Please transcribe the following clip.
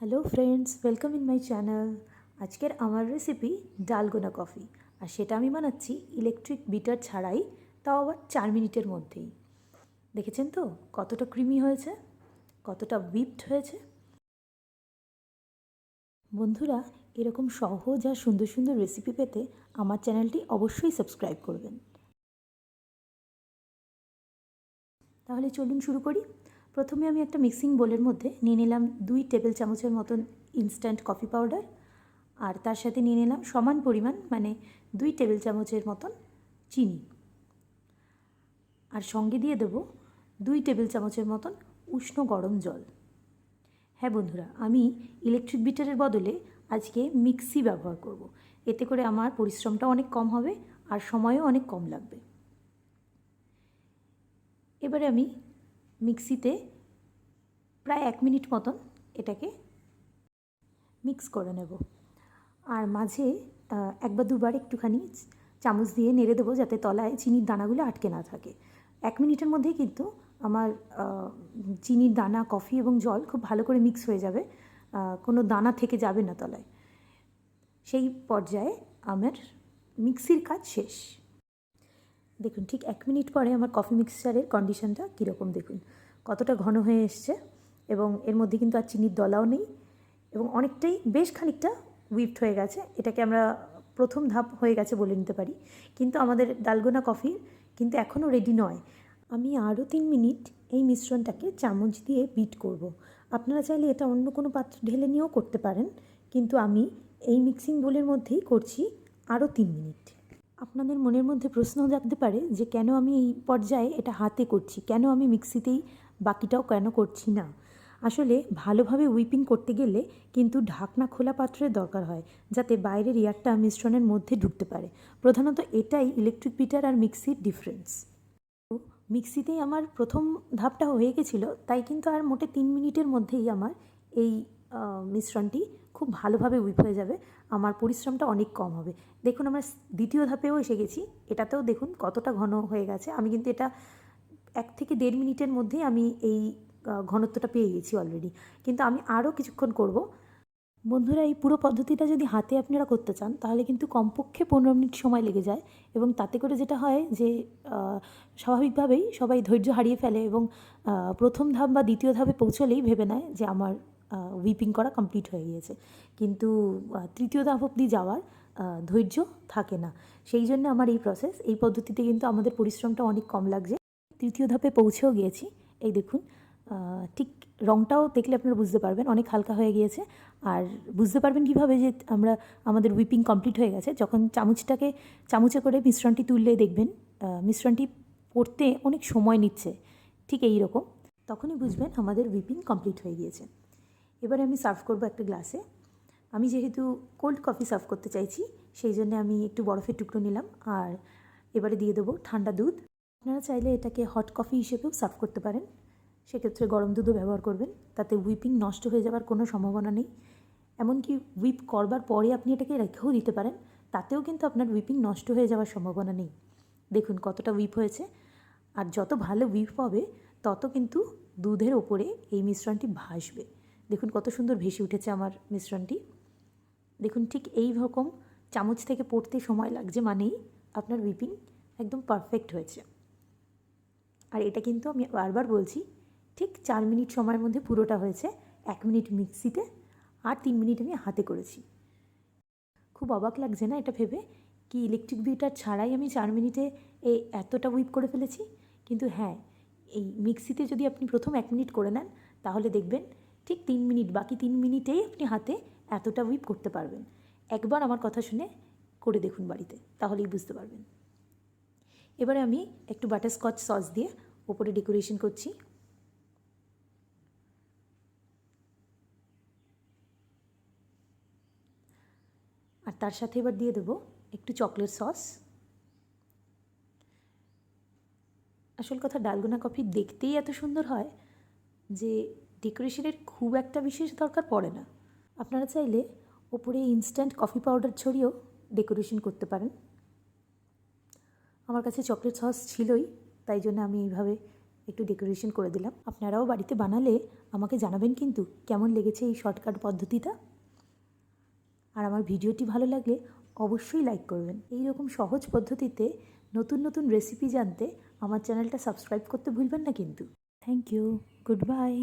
Hello friends, welcome in my channel. আজকের আমার recipe dalgona coffee, আর সেটা আমি বানাচ্ছি ইলেকট্রিক বিটার ছাড়াই, তাও আবার 4 মিনিটের মধ্যেই। দেখেছেন তো কতটা ক্রিমি হয়েছে, কতটা হুইপড হয়েছে। বন্ধুরা, এরকম সহজ আর সুন্দর সুন্দর রেসিপি পেতে আমার চ্যানেলটি অবশ্যই সাবস্ক্রাইব করবেন। তাহলে চলুন শুরু করি। প্রথমে আমি একটা মিক্সিং বোলের মধ্যে নিয়ে নিলাম 2 টেবিল চামচের মতন ইনস্ট্যান্ট কফি পাউডার, আর তার সাথে নিয়ে নিলাম সমান পরিমাণ মানে 2 টেবিল চামচের মতন চিনি, আর সঙ্গে দিয়ে দেবো 2 টেবিল চামচের মতন উষ্ণ গরম জল। হ্যাঁ বন্ধুরা, আমি ইলেকট্রিক বিটারের বদলে আজকে মিক্সি ব্যবহার করব। এতে করে আমার পরিশ্রমটা অনেক কম হবে আর সময়ও অনেক কম লাগবে। এবারে আমি মিক্সিতে প্রায় 1 মিনিট মতন এটাকে মিক্স করে নেব, আর মাঝে একবার দুবার একটুখানি চামচ দিয়ে নেড়ে দেবো যাতে তলায় চিনির দানাগুলো আটকে না থাকে। 1 মিনিটের মধ্যেই কিন্তু আমার চিনির দানা, কফি এবং জল খুব ভালো করে মিক্স হয়ে যাবে, কোনো দানা থেকে যাবে না তলায়। সেই পর্যায়ে আমার মিক্সির কাজ শেষ। দেখুন, ঠিক 1 মিনিট পরে আমার কফি মিক্সচারের কন্ডিশনটা কীরকম দেখুন, কতটা ঘন হয়ে এসছে, এবং এর মধ্যে কিন্তু আর চিনির দলাও নেই, এবং অনেকটাই বেশ খানিকটা হুইপড হয়ে গেছে। এটাকে আমরা প্রথম ধাপ হয়ে গেছে বলে নিতে পারি, কিন্তু আমাদের ডালগোনা কফি কিন্তু এখনও রেডি নয়। আমি আরও 3 মিনিট এই মিশ্রণটাকে চামচ দিয়ে বিট করব। আপনারা চাইলে এটা অন্য কোনো পাত্র ঢেলে নিয়েও করতে পারেন, কিন্তু আমি এই মিক্সিং বোলের মধ্যেই করছি আরও 3 মিনিট। আপনাদের মনের মধ্যে প্রশ্ন জাগতে পারে যে কেন আমি এই পর্যায়ে এটা হাতে করছি, কেন আমি মিক্সিতেই বাকিটাও কেন করছি না। আসলে ভালোভাবে হুইপিং করতে গেলে কিন্তু ঢাকনা খোলা পাত্রের দরকার হয়, যাতে বাইরের এয়ারটা মিশ্রণের মধ্যে ঢুকতে পারে। প্রধানত এটাই ইলেকট্রিক বিটার আর মিক্সির ডিফারেন্স। মিক্সিতেই আমার প্রথম ধাপটা হয়ে গেছিলো, তাই কিন্তু আর মোটে 3 মিনিটের মধ্যেই আমার এই মিশ্রণটি খুব ভালোভাবে হুইপ হয়ে যাবে, আমার পরিশ্রমটা অনেক কম হবে। দেখুন, আমরা দ্বিতীয় ধাপেও এসে গেছি। এটাতেও দেখুন কতটা ঘন হয়ে গেছে। আমি কিন্তু এটা 1 থেকে 1.5 মিনিটের মধ্যেই আমি এই ঘনত্বটা পেয়ে গেছি অলরেডি, কিন্তু আমি আরও কিছুক্ষণ করব। বন্ধুরা, এই পুরো পদ্ধতিটা যদি হাতে আপনারা করতে চান তাহলে কিন্তু কমপক্ষে 15 মিনিট সময় লেগে যায়, এবং তাতে করে যেটা হয় যে স্বাভাবিকভাবেই সবাই ধৈর্য হারিয়ে ফেলে, এবং প্রথম ধাপ বা দ্বিতীয় ধাপে পৌঁছলেই ভেবে নেয় যে আমার হুইপিং করা কমপ্লিট হয়ে গিয়েছে, কিন্তু তৃতীয় ধাপ অবধি যাওয়ার ধৈর্য থাকে না। সেই জন্য আমার এই প্রসেস, এই পদ্ধতিতে কিন্তু আমাদের পরিশ্রমটা অনেক কম লাগছে। তৃতীয় ধাপে পৌঁছেও গিয়েছি। এই দেখুন, ঠিক রঙটাও দেখলে আপনারা বুঝতে পারবেন অনেক হালকা হয়ে গিয়েছে। আর বুঝতে পারবেন কীভাবে যে আমাদের হুইপিং কমপ্লিট হয়ে গেছে, যখন চামচে করে মিশ্রণটি তুললে দেখবেন মিশ্রণটি পড়তে অনেক সময় নিচ্ছে, ঠিক এই রকম, তখনই বুঝবেন আমাদের হুইপিং কমপ্লিট হয়ে গিয়েছে। এবারে আমি সার্ভ করব একটা গ্লাসে। আমি যেহেতু কোল্ড কফি সার্ভ করতে চাইছি, সেই জন্য আমি একটু বরফের টুকরো নিলাম, আর এবারে দিয়ে দেবো ঠান্ডা দুধ। আপনারা চাইলে এটাকে হট কফি হিসেবেও সার্ভ করতে পারেন, সেক্ষেত্রে গরম দুধও ব্যবহার করবেন, তাতে হুইপিং নষ্ট হয়ে যাওয়ার কোনো সম্ভাবনা নেই। এমনকি হুইপ করবার পরে আপনি এটাকে রেখেও দিতে পারেন, তাতেও কিন্তু আপনার হুইপিং নষ্ট হয়ে যাওয়ার সম্ভাবনা নেই। দেখুন কতটা হুইপ হয়েছে, আর যত ভালো হুইপ হবে তত কিন্তু দুধের ওপরে এই মিশ্রণটি ভাসবে। দেখুন কত সুন্দর ভেসে উঠেছে আমার মিশ্রণটি। দেখুন, ঠিক এই রকম চামচ থেকে পড়তে সময় লাগছে মানেই আপনার হুইপিং একদম পারফেক্ট হয়েছে। আর এটা কিন্তু আমি বারবার বলছি, ঠিক 4 মিনিট সময়ের মধ্যে পুরোটা হয়েছে। 1 মিনিট মিক্সিতে আর 3 মিনিট আমি হাতে করেছি। খুব অবাক লাগছে না এটা ভেবে, কি ইলেকট্রিক বিটার ছাড়াই আমি 4 মিনিটে এতটা হুইপ করে ফেলেছি? কিন্তু হ্যাঁ, এই মিক্সিতে যদি আপনি প্রথম 1 মিনিট করে নেন তাহলে দেখবেন ঠিক 3 মিনিট, বাকি 3 মিনিটেই আপনি হাতে এতটা হুইপ করতে পারবেন। একবার আমার কথা শুনে করে দেখুন বাড়িতে, তাহলেই বুঝতে পারবেন। এবারে আমি একটু বাটারস্কচ সস দিয়ে ওপরে ডেকোরেশন করছি। আর তার সাথে এবার দিয়ে দেবো একটু চকলেট সস। আসল কথা, ডালগোনা কফি দেখতেই এত সুন্দর হয় যে ডেকোরেশনের খুব একটা বিশেষ দরকার পড়ে না। আপনারা চাইলে ওপরে ইনস্ট্যান্ট কফি পাউডার ছড়িয়েও ডেকোরেশন করতে পারেন। আমার কাছে চকলেট সস ছিলই, তাই জন্য আমি এইভাবে একটু ডেকোরেশন করে দিলাম। আপনারাও বাড়িতে বানালে আমাকে জানাবেন কিন্তু কেমন লেগেছে এই শর্টকাট পদ্ধতিটা। আর আমার ভিডিওটি ভালো লাগলে অবশ্যই লাইক করবেন। এই রকম সহজ পদ্ধতিতে নতুন নতুন রেসিপি জানতে আমার চ্যানেলটা সাবস্ক্রাইব করতে ভুলবেন না কিন্তু। Thank you, good bye.